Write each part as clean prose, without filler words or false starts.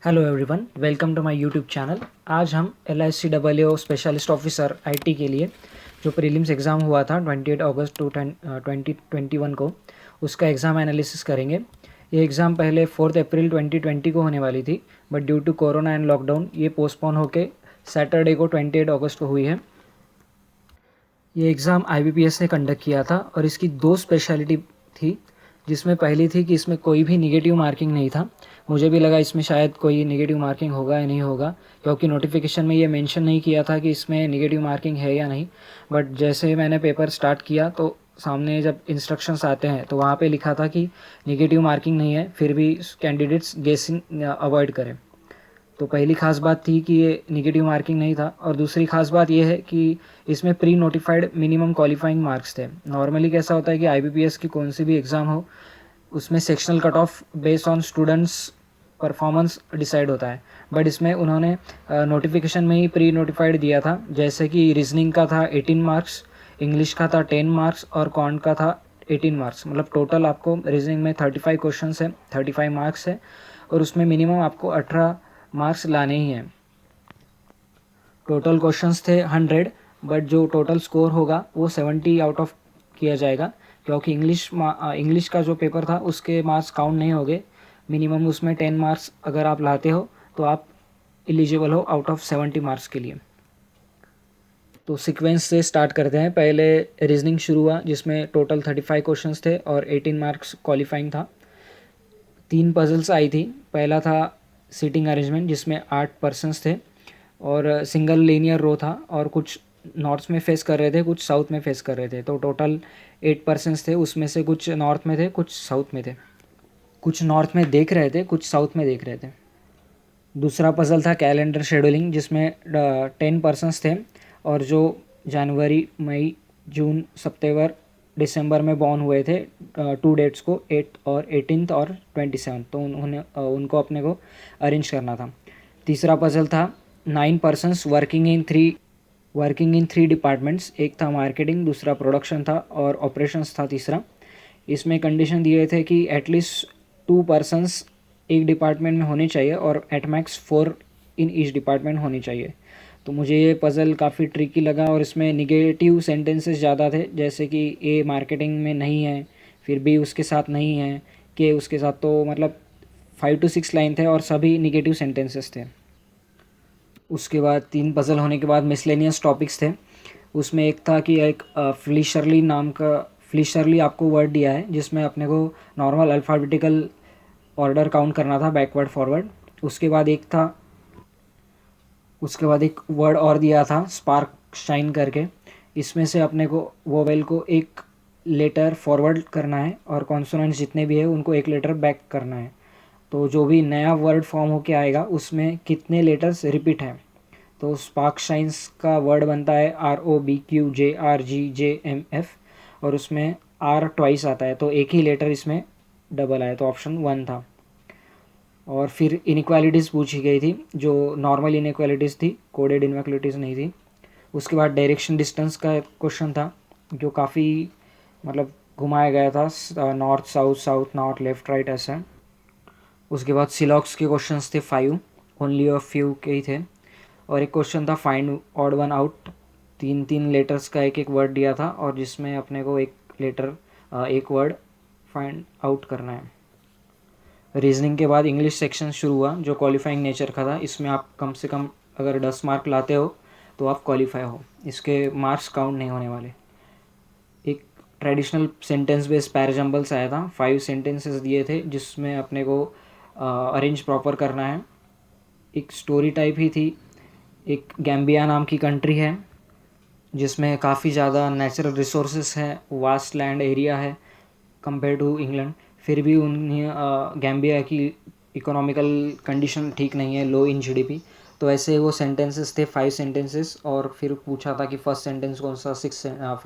Hello everyone, welcome to my YouTube channel. आज हम LICAO specialist officer IT के लिए जो प्रीलिम्स एग्ज़ाम हुआ था 28 अगस्त 2021 को, उसका एग्ज़ाम एनालिसिस करेंगे। ये एग्ज़ाम पहले 4 अप्रैल 2020 को होने वाली थी, but due to corona and lockdown ये पोस्टपोन होके सैटरडे को 28 अगस्त को हुई है। ये एग्ज़ाम IBPS ने कंडक्ट किया था और इसकी दो स्पेशलिटी थी, जिसमें पहली थी कि इसमें कोई भी निगेटिव मार्किंग नहीं था। मुझे भी लगा इसमें शायद कोई निगेटिव मार्किंग होगा या नहीं होगा, क्योंकि नोटिफिकेशन में ये मेंशन नहीं किया था कि इसमें निगेटिव मार्किंग है या नहीं। बट जैसे मैंने पेपर स्टार्ट किया तो सामने जब इंस्ट्रक्शंस आते हैं तो वहाँ पे लिखा था कि निगेटिव मार्किंग नहीं है, फिर भी कैंडिडेट्स गेसिंग अवॉइड करें। तो पहली ख़ास बात थी कि ये निगेटिव मार्किंग नहीं था, और दूसरी ख़ास बात ये है कि इसमें pre notified minimum qualifying marks थे। नॉर्मली कैसा होता है कि IBPS की कौन सी भी एग्ज़ाम हो, उसमें sectional cut off based on students performance decide होता है, बट इसमें उन्होंने नोटिफिकेशन में ही प्री नोटिफाइड दिया था। जैसे कि रीजनिंग का था 18 मार्क्स, इंग्लिश का था 10 मार्क्स और कॉन्ट का था 18 मार्क्स। मतलब टोटल आपको रीजनिंग में 35 क्वेश्चन है, 35 मार्क्स है, और उसमें मिनिमम आपको 18 मार्क्स लाने ही हैं। टोटल क्वेश्चंस थे 100, बट जो टोटल स्कोर होगा वो 70 आउट ऑफ किया जाएगा, क्योंकि इंग्लिश का जो पेपर था उसके मार्क्स काउंट नहीं होंगे। मिनिमम उसमें 10 मार्क्स अगर आप लाते हो तो आप एलिजिबल हो आउट ऑफ 70 मार्क्स के लिए। तो सीक्वेंस से स्टार्ट करते हैं। पहले रीजनिंग शुरू हुआ, जिसमें टोटल 35 क्वेश्चंस थे और 18 मार्क्स क्वालिफाइंग था। 3 पजल्स आई थी। पहला था सीटिंग अरेंजमेंट, जिसमें 8 पर्सन्स थे और सिंगल लीनियर रो था, और कुछ नॉर्थ में फेस कर रहे थे, कुछ साउथ में फेस कर रहे थे। तो टोटल 8 पर्सन्स थे, उसमें से कुछ नॉर्थ में थे, कुछ साउथ में थे। कुछ नॉर्थ में देख रहे थे, कुछ साउथ में देख रहे थे। दूसरा पजल था कैलेंडर शेड्यूलिंग, जिसमें 10 पर्सन्स थे, और जो जनवरी, मई, जून, सितंबर, दिसंबर में बॉर्न हुए थे 2 डेट्स को, 8 और 18 और 27, तो उन्होंने उनको अपने को अरेंज करना था। तीसरा पजल था 9 पर्सन्स वर्किंग इन 3 डिपार्टमेंट्स। एक था मार्केटिंग, दूसरा प्रोडक्शन था और ऑपरेशंस था तीसरा। इसमें कंडीशन दिए थे कि एटलीस्ट 2 पर्सन्स एक डिपार्टमेंट में होने चाहिए और at max 4 in each department होनी चाहिए। तो मुझे ये पज़ल काफ़ी ट्रिकी लगा, और इसमें निगेटिव सेंटेंसेस ज़्यादा थे, जैसे कि ए मार्केटिंग में नहीं है, फिर बी उसके साथ नहीं है, के उसके साथ। तो मतलब 5 to 6 लाइन थे और सभी निगेटिव सेंटेंसेस थे। उसके बाद 3 पज़ल होने के बाद मिसलेनियस टॉपिक्स थे। उसमें एक था कि एक फ्लिशरली आपको वर्ड दिया है, जिसमें अपने को नॉर्मल अल्फ़ाबेटिकल ऑर्डर काउंट करना था, बैकवर्ड फॉरवर्ड। उसके बाद एक वर्ड और दिया था स्पार्क शाइन करके। इसमें से अपने को वोवेल को एक लेटर फॉरवर्ड करना है, और कॉन्सोनेंट्स जितने भी है उनको एक लेटर बैक करना है। तो जो भी नया वर्ड फॉर्म होके आएगा उसमें कितने लेटर्स रिपीट हैं। तो स्पार्क शाइन्स का वर्ड बनता है ROBQJRGJMF, और उसमें R ट्वाइस आता है, तो एक ही लेटर इसमें डबल आया, तो ऑप्शन 1 था। और फिर इनक्वालिटीज़ पूछी गई थी, जो नॉर्मल इनक्वालिटीज़ थी, कोडेड इनक्वालिटीज़ नहीं थी। उसके बाद डायरेक्शन डिस्टेंस का क्वेश्चन था, जो काफ़ी मतलब घुमाया गया था, north south, south north, left right, ऐसा। उसके बाद सिलॉक्स के क्वेश्चंस थे 5, ओनली अ फ्यू के ही थे। और एक क्वेश्चन था find odd one out. 3 letters का एक वर्ड दिया था, और जिसमें अपने को एक वर्ड फाइंड आउट करना है। रीजनिंग के बाद इंग्लिश सेक्शन शुरू हुआ, जो क्वालिफाइंग नेचर का था। इसमें आप कम से कम अगर 10 मार्क लाते हो तो आप क्वालिफाई हो, इसके मार्क्स काउंट नहीं होने वाले। एक ट्रेडिशनल सेंटेंस बेस्ड पैराजम्बल्स आया था, 5 सेंटेंसेस दिए थे, जिसमें अपने को अरेंज प्रॉपर करना है। एक स्टोरी टाइप ही थी। एक गैम्बिया नाम की कंट्री है, जिसमें काफ़ी ज़्यादा नेचुरल रिसोर्सेस हैं, वास्ट लैंड एरिया है कंपेयर टू इंग्लैंड। फिर भी उन्हें गैम्बिया की इकोनॉमिकल कंडीशन ठीक नहीं है, लो इन GDP। तो ऐसे वो सेंटेंसेस थे, 5 सेंटेंसेस। और फिर पूछा था कि फर्स्ट सेंटेंस कौन सा,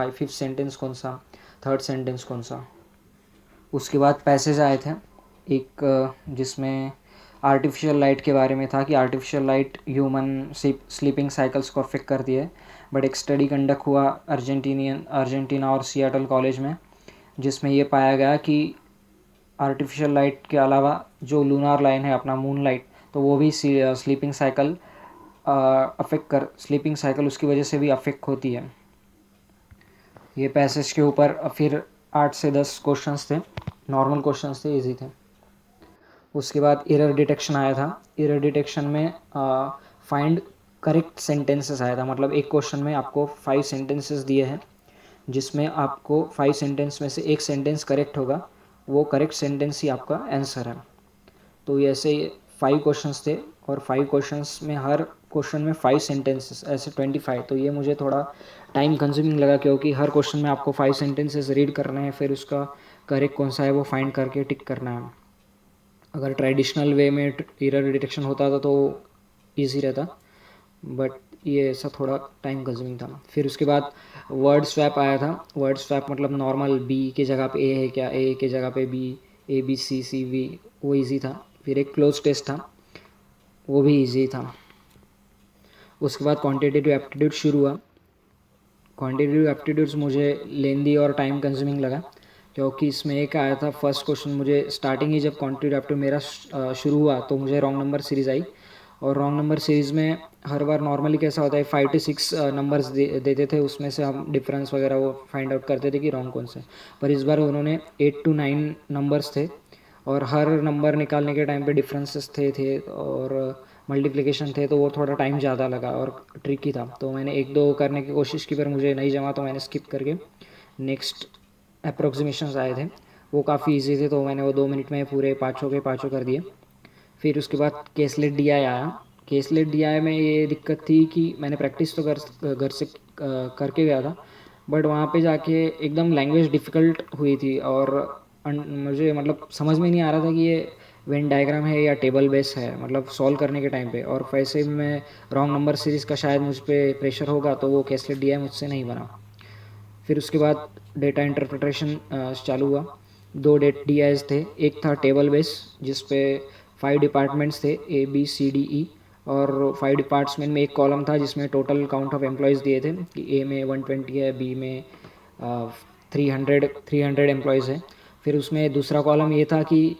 फिफ्थ सेंटेंस कौन सा, थर्ड सेंटेंस कौन सा। उसके बाद पैसेज आए थे, एक जिसमें आर्टिफिशियल लाइट के बारे में था, कि artificial light human sleeping cycles को अफेक्ट करती है। बट एक स्टडी कंडक्ट हुआ अर्जेंटीना और सियाटल कॉलेज में, जिसमें ये पाया गया कि आर्टिफिशियल लाइट के अलावा जो लूनार लाइन है, अपना मून लाइट, तो वो भी स्लीपिंग साइकिल स्लीपिंग साइकिल उसकी वजह से भी अफेक्ट होती है। ये पैसेज के ऊपर फिर 8 से 10 क्वेश्चंस थे, नॉर्मल क्वेश्चंस थे, इजी थे। उसके बाद एरर डिटेक्शन आया था। एरर डिटेक्शन में फाइंड करेक्ट सेंटेंसेस आया था, मतलब एक क्वेश्चन में आपको 5 सेंटेंसेस दिए हैं जिसमें आपको 5 सेंटेंस में से एक सेंटेंस करेक्ट होगा, वो करेक्ट सेंटेंस ही आपका आंसर है। तो ऐसे 5 क्वेश्चंस थे और 5 क्वेश्चंस में हर क्वेश्चन में 5 सेंटेंसेस, ऐसे 25। तो ये मुझे थोड़ा टाइम कंज्यूमिंग लगा क्योंकि हर क्वेश्चन में आपको 5 सेंटेंसेस रीड करना है, फिर उसका करेक्ट कौन सा है वो फाइंड करके टिक करना है। अगर ट्रेडिशनल वे में एरर डिटेक्शन होता था तो ईजी रहता, बट ये ऐसा थोड़ा टाइम कंज्यूमिंग था। फिर उसके बाद वर्ड स्वैप आया था। वर्ड स्वैप मतलब नॉर्मल बी के जगह पे ए है क्या, ए के जगह पे B, A B C C V, वो इजी था। फिर एक क्लोज टेस्ट था, वो भी इजी था। उसके बाद क्वांटिटेटिव एप्टीट्यूड शुरू हुआ। क्वांटिटेटिव एप्टीट्यूड्स मुझे लेंदी और टाइम कंज्यूमिंग लगा क्योंकि इसमें एक आया था फर्स्ट क्वेश्चन, मुझे स्टार्टिंग ही जब क्वांटिटेटिव एप्टीट्यूड मेरा शुरू हुआ तो मुझे रॉन्ग नंबर सीरीज़ आई। और रॉन्ग नंबर सीरीज़ में हर बार नॉर्मली कैसा होता है 5 to 6 नंबर्स देते थे, उसमें से हम डिफरेंस वगैरह वो फाइंड आउट करते थे कि रॉन्ग कौन से। पर इस बार उन्होंने 8 to 9 नंबर्स थे और हर नंबर निकालने के टाइम पे डिफरेंसेस थे और मल्टीप्लिकेशन थे, तो वो थोड़ा टाइम ज़्यादा लगा और ट्रिकी था। तो मैंने एक दो करने की कोशिश की पर मुझे नहीं जमा, तो मैंने स्किप करके नेक्स्ट अप्रोक्सीमेशंस आए थे, वो काफ़ी इजी थे, तो मैंने वो 2 मिनट में पूरे पाँचों के पाँचों कर दिए। फिर उसके बाद केसलेट डी आई आया। केसलेट डी आई में ये दिक्कत थी कि मैंने प्रैक्टिस तो घर से करके गया था, बट वहाँ पे जाके एकदम लैंग्वेज डिफ़िकल्ट हुई थी और मुझे मतलब समझ में नहीं आ रहा था कि ये वेन डायग्राम है या टेबल बेस है, मतलब सॉल्व करने के टाइम पे। और वैसे भी मैं रॉन्ग नंबर सीरीज़ का शायद मुझ पर प्रेशर होगा, तो वो केसलेट डी आई मुझसे नहीं बना। फिर उसके बाद डेटा इंटरप्रिटेशन चालू हुआ। 2 डेट डी आईज थे, एक था टेबल बेस जिस पे 5 डिपार्टमेंट्स थे, ए बी सी डी ई, और 5 डिपार्टमेंट में एक कॉलम था जिसमें टोटल काउंट ऑफ एम्प्लॉयज़ दिए थे कि ए में 120 है, बी में 300 एम्प्लॉयज़ है। फिर उसमें दूसरा कॉलम ये था कि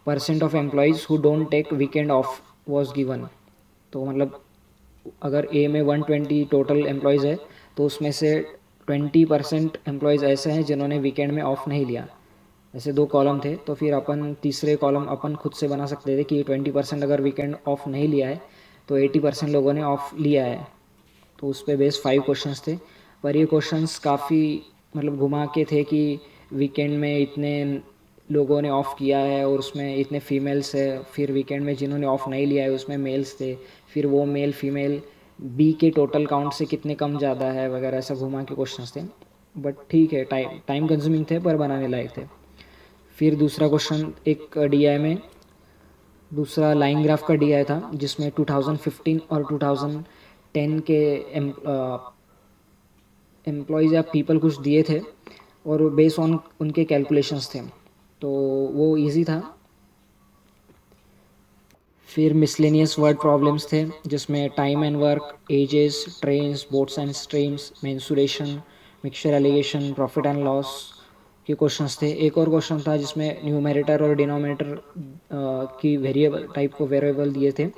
percent of employees who don't take weekend off was given. तो मतलब अगर ए में 120 टोटल एम्प्लॉयज़ है तो उसमें से 20% एम्प्लॉयज़ ऐसे हैं जिन्होंने वीकेंड में ऑफ नहीं लिया। ऐसे 2 कॉलम थे, तो फिर अपन तीसरे कॉलम अपन खुद से बना सकते थे कि 20% अगर वीकेंड ऑफ नहीं लिया है तो 80% लोगों ने ऑफ लिया है। तो उस पर बेस 5 क्वेश्चंस थे, पर ये क्वेश्चंस काफ़ी मतलब घुमा के थे कि वीकेंड में इतने लोगों ने ऑफ़ किया है और उसमें इतने फीमेल्स है, फिर वीकेंड में जिन्होंने ऑफ़ नहीं लिया है उसमें मेल्स थे, फिर वो मेल फीमेल बी के टोटल काउंट से कितने कम ज़्यादा है वगैरह, ऐसा घुमा के क्वेश्चंस थे। बट ठीक है, टाइम कंज्यूमिंग थे पर बनाने लायक थे। फिर दूसरा क्वेश्चन एक डीआई में दूसरा लाइन ग्राफ का डीआई था जिसमें 2015 और 2010 के एम्प्लॉयज़ या पीपल कुछ दिए थे और बेस ऑन उनके कैलकुलेशंस थे, तो वो इजी था। फिर मिसलेनियस वर्ड प्रॉब्लम्स थे जिसमें time and work, ages, trains, boats and streams, mensuration, mixture alligation, profit and loss के क्वेश्चंस थे। एक और क्वेश्चन था जिसमें न्यूमरेटर और डिनोमिनेटर की वेरिएबल टाइप को वेरिएबल दिए थे,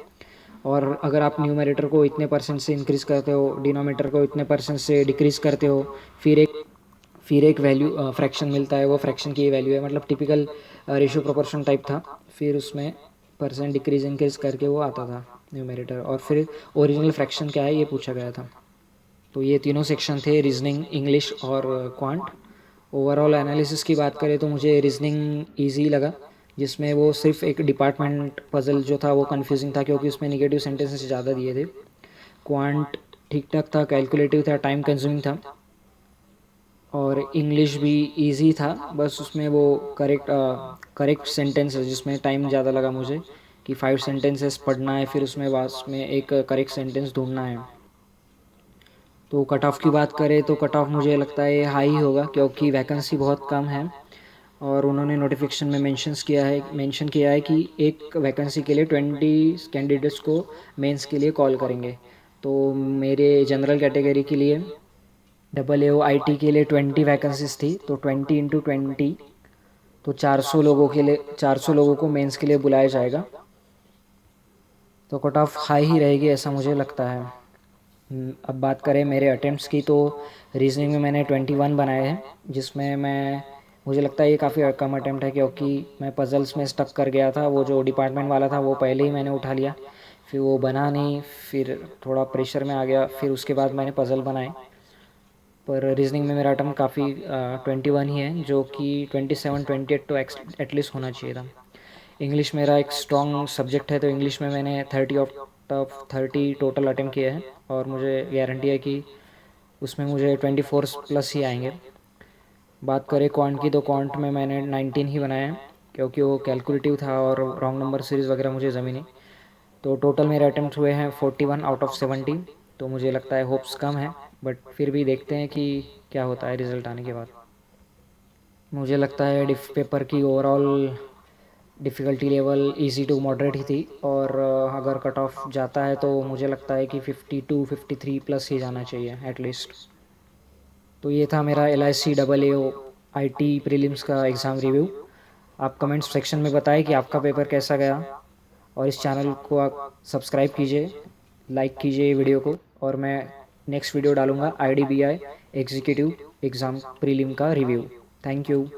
और अगर आप न्यूमरेटर को इतने परसेंट से इंक्रीज़ करते हो, डिनोमिनेटर को इतने परसेंट से डिक्रीज़ करते हो, फिर एक वैल्यू फ्रैक्शन मिलता है, वो फ्रैक्शन की वैल्यू है, मतलब टिपिकल रेशियो प्रोपोर्शन टाइप था। फिर उसमें परसेंट डिक्रीज इंक्रीज करके वो आता था न्यूमरेटर, और फिर ओरिजिनल फ्रैक्शन क्या है ये पूछा गया था। तो ये तीनों सेक्शन थे, रीजनिंग, इंग्लिश और क्वांट। ओवरऑल एनालिसिस की बात करें तो मुझे रीजनिंग ईजी लगा, जिसमें वो सिर्फ एक डिपार्टमेंट पजल जो था वो कन्फ्यूजिंग था क्योंकि उसमें निगेटिव सेंटेंसेस ज़्यादा दिए थे। क्वांट ठीक ठाक था, कैलकुलेटिव था, टाइम कंज्यूमिंग था, और इंग्लिश भी इजी था, बस उसमें वो करेक्ट सेंटेंसेस जिसमें टाइम ज़्यादा लगा मुझे कि 5 सेंटेंसेस पढ़ना है, फिर उसमें बाद में एक करेक्ट सेंटेंस ढूंढना है। तो कट ऑफ की बात करें तो कट ऑफ मुझे लगता है हाई होगा क्योंकि वैकेंसी बहुत कम है, और उन्होंने नोटिफिकेशन में मेंशन किया है कि एक वैकेंसी के लिए 20 कैंडिडेट्स को मेंस के लिए कॉल करेंगे। तो मेरे जनरल कैटेगरी के लिए AAO IT के लिए 20 वैकेंसीज थी, तो 20 × 20 तो 400 लोगों के लिए 400 लोगों को मेंस के लिए बुलाया जाएगा। तो कट ऑफ हाई ही रहेगी ऐसा मुझे लगता है। अब बात करें मेरे अटेम्प्ट्स की, तो रीजनिंग में मैंने 21 बनाए हैं, जिसमें मैं मुझे लगता है ये काफ़ी कम अटेम्प्ट है, क्योंकि मैं पज़ल्स में स्टक कर गया था। वो जो डिपार्टमेंट वाला था वो पहले ही मैंने उठा लिया, फिर वो बना नहीं, फिर थोड़ा प्रेशर में आ गया, फिर उसके बाद मैंने पज़ल बनाए। पर रीजनिंग में मेरा अटेम्प्ट काफ़ी 21 ही है, जो कि 27 28 तो एटलीस्ट होना चाहिए था। इंग्लिश मेरा एक स्ट्रॉन्ग सब्जेक्ट है, तो इंग्लिश में मैंने 30 ऑफ 30 टोटल अटेम्प्ट किए हैं, और मुझे गारंटी है कि उसमें मुझे 24 प्लस ही आएंगे। बात करें क्वांट की, तो क्वांट में मैंने 19 ही बनाए हैं, क्योंकि वो कैलकुलेटिव था और रॉन्ग नंबर सीरीज़ वगैरह मुझे जमी नहीं। तो टोटल मेरे अटेम्प्ट हुए हैं 41 आउट ऑफ 70। तो मुझे लगता है होप्स कम है, बट फिर भी देखते हैं कि क्या होता है रिज़ल्ट आने के बाद। मुझे लगता है डिफ पेपर की overall difficulty level easy to moderate ही थी, और अगर कट ऑफ जाता है तो मुझे लगता है कि 52 53 प्लस ही जाना चाहिए एटलीस्ट। तो ये था मेरा LIC AAO IT प्रीलिम्स का एग्ज़ाम रिव्यू। आप कमेंट सेक्शन में बताएं कि आपका पेपर कैसा गया, और इस चैनल को आप सब्सक्राइब कीजिए, लाइक कीजिए वीडियो को, और मैं नेक्स्ट वीडियो डालूँगा IDBI एग्जीक्यूटिव एग्ज़ाम प्रीलिम का रिव्यू। Thank you.